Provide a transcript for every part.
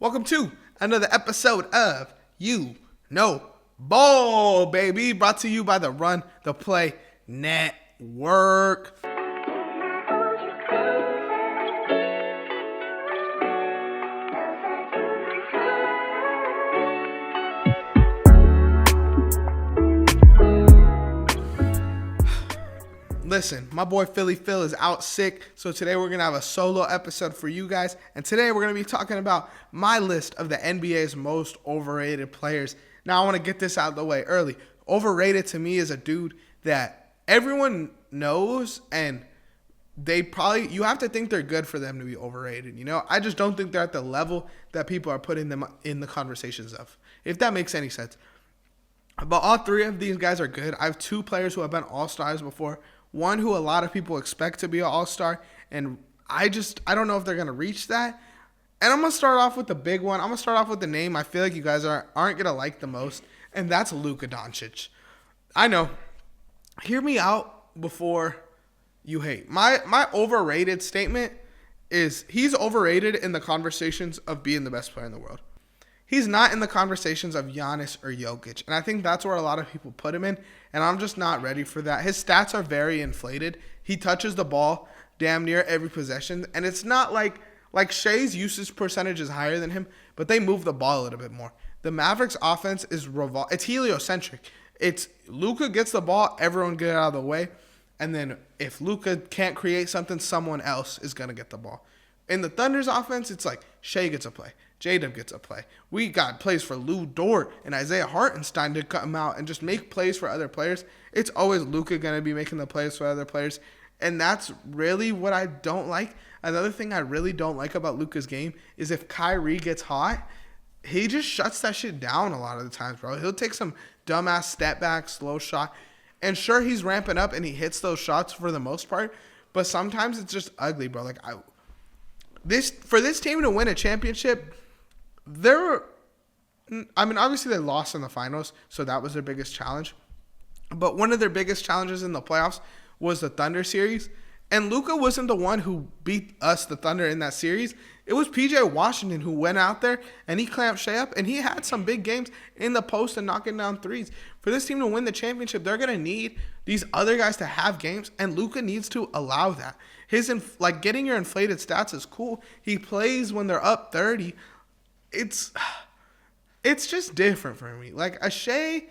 Welcome to another episode of You Know Ball, baby. Brought to you by the Run the Play Network. Listen, my boy Philly Phil is out sick, so today we're going to have a solo episode for you guys. And today we're going to be talking about my list of the NBA's most overrated players. Now, I want to get this out of the way early. Overrated to me is a dude that everyone knows, and you have to think they're good for them to be overrated. You know, I just don't think they're at the level that people are putting them in the conversations of, if that makes any sense. But all three of these guys are good. I have two players who have been all-stars before. One who a lot of people expect to be an all-star, and I don't know if they're going to reach that. And I'm going to start off with the big one. I'm going to start off with the name I feel like you guys aren't going to like the most, and that's Luka Doncic. I know. Hear me out before you hate. My overrated statement is he's overrated in the conversations of being the best player in the world. He's not in the conversations of Giannis or Jokic, and I think that's where a lot of people put him in, and I'm just not ready for that. His stats are very inflated. He touches the ball damn near every possession, and it's not like Shea's usage percentage is higher than him, but they move the ball a little bit more. The Mavericks offense is it's heliocentric. It's Luka gets the ball, everyone get out of the way, and then if Luka can't create something, someone else is going to get the ball. In the Thunder's offense, it's like Shea gets a play. J-Dub gets a play. We got plays for Lou Dort and Isaiah Hartenstein to come out and just make plays for other players. It's always Luka going to be making the plays for other players, and that's really what I don't like. Another thing I really don't like about Luka's game is if Kyrie gets hot, he just shuts that shit down a lot of the times, bro. He'll take some dumbass step back, slow shot, and sure, he's ramping up and he hits those shots for the most part, but sometimes it's just ugly, bro. Like for this team to win a championship, obviously they lost in the finals, so that was their biggest challenge. But one of their biggest challenges in the playoffs was the Thunder series. And Luka wasn't the one who beat us, the Thunder, in that series. It was P.J. Washington who went out there and he clamped Shea up, and he had some big games in the post and knocking down threes. For this team to win the championship, they're going to need these other guys to have games, and Luka needs to allow that. Getting your inflated stats is cool. He plays when they're up 30. It's just different for me. Like a Shea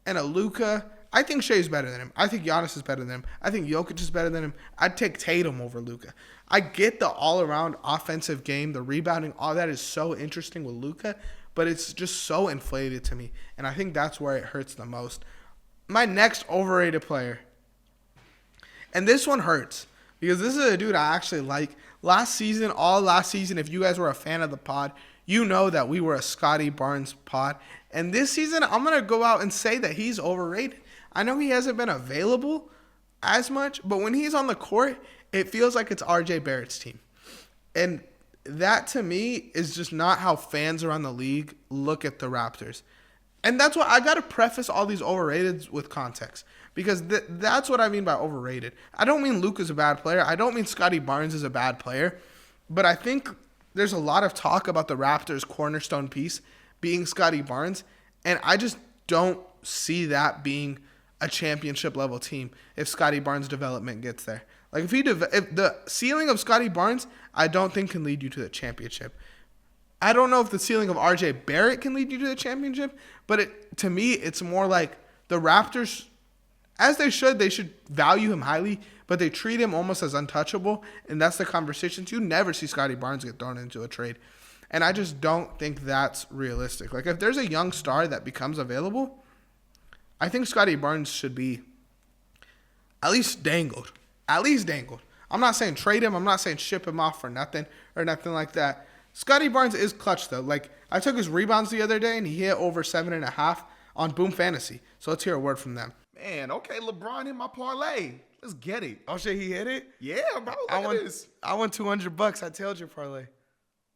and a Luka, I think Shea's better than him. I think Giannis is better than him. I think Jokic is better than him. I'd take Tatum over Luka. I get the all-around offensive game, the rebounding, all that is so interesting with Luka, but it's just so inflated to me, and I think that's where it hurts the most. My next overrated player, and this one hurts because this is a dude I actually like. Last season, if you guys were a fan of the pod, you know that we were a Scotty Barnes pod. And this season, I'm going to go out and say that he's overrated. I know he hasn't been available as much, but when he's on the court, it feels like it's RJ Barrett's team. And that, to me, is just not how fans around the league look at the Raptors. And that's why I got to preface all these overrateds with context, because that's what I mean by overrated. I don't mean Luka's a bad player. I don't mean Scotty Barnes is a bad player. But I think there's a lot of talk about the Raptors' cornerstone piece being Scotty Barnes, and I just don't see that being a championship-level team if Scotty Barnes' development gets there. Like if the ceiling of Scotty Barnes, I don't think can lead you to the championship. I don't know if the ceiling of RJ Barrett can lead you to the championship, but to me, it's more like the Raptors, as they should value him highly, but they treat him almost as untouchable, and that's the conversations. You never see Scotty Barnes get thrown into a trade, and I just don't think that's realistic. Like, if there's a young star that becomes available, I think Scotty Barnes should be at least dangled. I'm not saying trade him. I'm not saying ship him off for nothing or nothing like that. Scotty Barnes is clutch, though. Like, I took his rebounds the other day, and he hit over 7.5 on Boom Fantasy. So let's hear a word from them. Man, okay, LeBron hit my parlay. Let's get it. Oh, shit, he hit it? Yeah, bro. Look at this. I won $200. I tailed your parlay.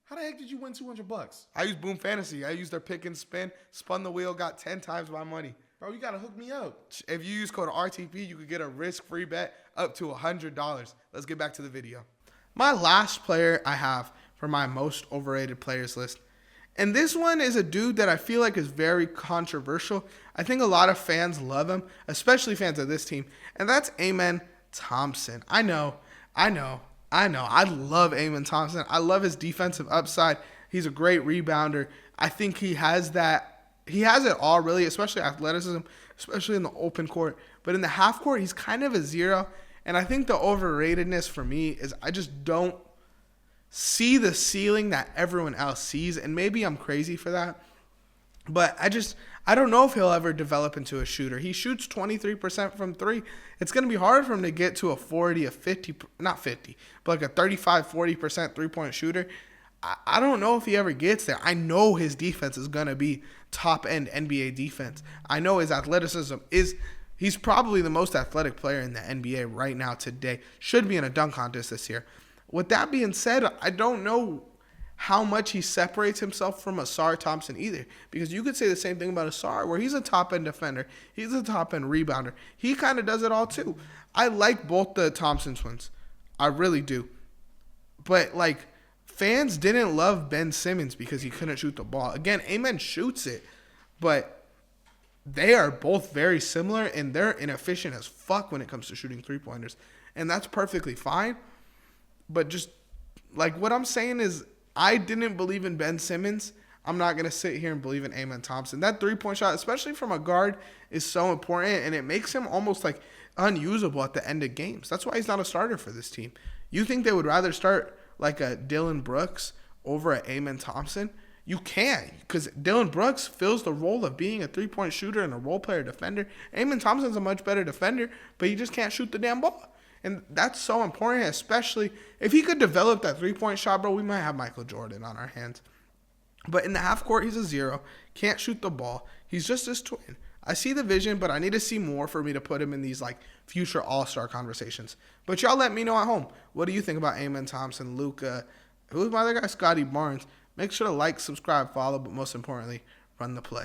How the heck did you win $200? I used Boom Fantasy. I used their pick and spin, spun the wheel, got 10 times my money. Bro, you got to hook me up. If you use code RTP, you could get a risk-free bet up to $100. Let's get back to the video. My last player I have for my most overrated players list And this one is a dude that I feel like is very controversial. I think a lot of fans love him, especially fans of this team, and that's Amen Thompson. I know. I love Amen Thompson. I love his defensive upside. He's a great rebounder. I think he has that. He has it all, really, especially athleticism, especially in the open court. But in the half court, he's kind of a zero. And I think the overratedness for me is I just don't see the ceiling that everyone else sees. And maybe I'm crazy for that. But I don't know if he'll ever develop into a shooter. He shoots 23% from three. It's going to be hard for him to get to a 40, a 50, not 50, but like a 35, 40% three-point shooter. I don't know if he ever gets there. I know his defense is going to be top-end NBA defense. I know his athleticism he's probably the most athletic player in the NBA right now today. Should be in a dunk contest this year. With that being said, I don't know how much he separates himself from Asar Thompson either. Because you could say the same thing about Asar, where he's a top-end defender. He's a top-end rebounder. He kind of does it all too. I like both the Thompson twins. I really do. But, like, fans didn't love Ben Simmons because he couldn't shoot the ball. Again, Amen shoots it, but they are both very similar, and they're inefficient as fuck when it comes to shooting three-pointers. And that's perfectly fine. But just, like, what I'm saying is I didn't believe in Ben Simmons. I'm not going to sit here and believe in Amen Thompson. That three-point shot, especially from a guard, is so important, and it makes him almost, like, unusable at the end of games. That's why he's not a starter for this team. You think they would rather start like a Dylan Brooks over at Amen Thompson? You can't, because Dylan Brooks fills the role of being a three-point shooter and a role-player defender. Amen Thompson's a much better defender, but he just can't shoot the damn ball. And that's so important, especially if he could develop that three-point shot, bro, we might have Michael Jordan on our hands. But in the half court, he's a zero. Can't shoot the ball. He's just his twin. I see the vision, but I need to see more for me to put him in these like future all-star conversations. But y'all let me know at home. What do you think about Amen Thompson, Luka? Who's my other guy? Scotty Barnes. Make sure to like, subscribe, follow, but most importantly, run the play.